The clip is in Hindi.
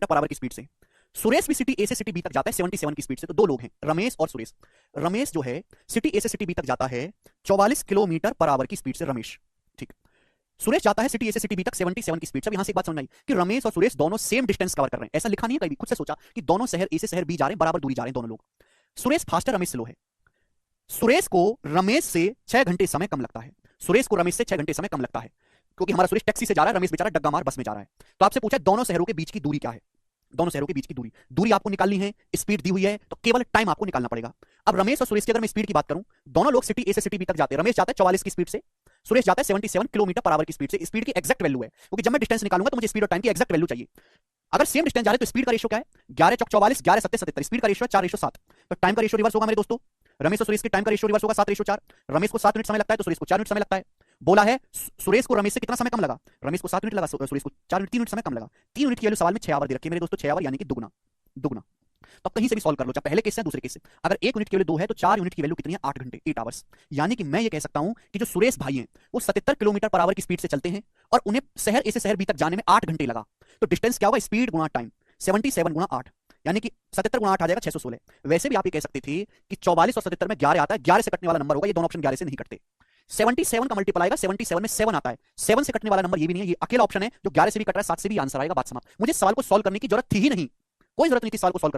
पर आवर की स्पीड से। सुरेश भी सिटी ए से सिटी बी तक जाता है 77 की स्पीड से। तो दो लोग हैं, रमेश और सुरेश। रमेश जो है सिटी ए से सिटी बी तक जाता है 44 किलोमीटर पर आवर की स्पीड से, रमेश। ठीक। सुरेश जाता है सिटी ए से सिटी बी तक 77 की स्पीड से। अब यहां से एक बात समझ आई कि रमेश और सुरेश दोनों सेम डिस्टेंस कवर कर रहे हैं। ऐसा लिखा नहीं है कहीं भी, खुद से सोचा कि दोनों शहर ए से शहर बी जा रहे हैं, बराबर दूरी जा रहे हैं दोनों लोग। सुरेश फास्ट है, रमेश स्लो है। सुरेश को रमेश से 6 घंटे समय कम लगता है। सुरेश को रमेश से 6 घंटे समय कम लगता है क्योंकि हमारा सुरेश टैक्सी से जा रहा है, रमेश बेचारा डग्गा मार बस में जा रहा है। तो आपसे पूछा दोनों शहरों के बीच की दूरी क्या है। दोनों शहरों के बीच की दूरी, दूरी आपको निकालनी है, स्पीड दी हुई है, तो केवल टाइम आपको निकालना पड़ेगा। अब रमेश और सुरेश की अगर मैं स्पीड की बात करूं, दोनों लोग सिटी ए से सिटी बी तक जाते हैं। रमेश जाता है 44 की स्पीड से, सुरेश जाता है 77 किलोमीटर पर आवर की स्पीड से। स्पीड की एक्जैक्ट वैल्यू है क्योंकि जब मैं डिस्टेंस निकालूंगा तो मुझे स्पीड और टाइम की एक्जैक्ट वैल्यू चाहिए। अगर सेम डिस्टेंस जा रहे हैं तो स्पीड का रेशियो क्या है, 11 चौक 44, 11 सत्ते 77। स्पीड का रेशियो है 4:7। तो टाइम का रेशियो रिवर्स होगा मेरे दोस्तों। रमेश और सुरेश के टाइम का रेशियो रिवर्स होगा 7:4। रमेश को 7 मिनट समय लगता है तो सुरेश को 4 मिनट समय लगता है। बोला है सुरेश को रमेश से कितना समय कम लगा, रमेश को 7 मिनट लगा, सुरेश को 4 मिनट 3 मिनट समय कम लगा। 3 मिनट की वैल्यू सवाल में 6 आवर दे रखी है मेरे दोस्तों, 6 आवर यानी कि दुगना। दुगना तो कहीं से भी सॉल्व कर लो, चाहे पहले केस से दूसरे केस से। अगर 1 यूनिट की वैल्यू 2 है तो 4 यूनिट की वैल्यू कितनी है, 8 घंटे, 8 आवर्स। यानी कि मैं ये कह सकता हूं कि जो सुरेश भाई हैं वो 77 किलोमीटर पर आवर की स्पीड से चलते हैं और उन्हें शहर ए से शहर बी तक जाने में 8 घंटे लगा। तो डिस्टेंस क्या होगा, स्पीड गुणा टाइम, 77 गुणा 8, यानी कि 77 गुणा 8 आ जाएगा 616। वैसे भी आप ये कह सकते थे कि 44 और 77 में 11 आता है, 11 से कटने वाला नंबर होगा, ये दोनों ऑप्शन 11 से नहीं कटते। 77 का मल्टीपल आएगा, 77 में 7 आता है, 7 से कटने वाला नंबर ये भी नहीं है, ये अकेला ऑप्शन है जो 11 से भी कट रहा है, 7 से भी आंसर आएगा। बात समाप्त। मुझे सवाल को सॉल्व करने की जरूरत थी ही नहीं, कोई जरूरत नहीं थी सवाल को सॉल्व करने की।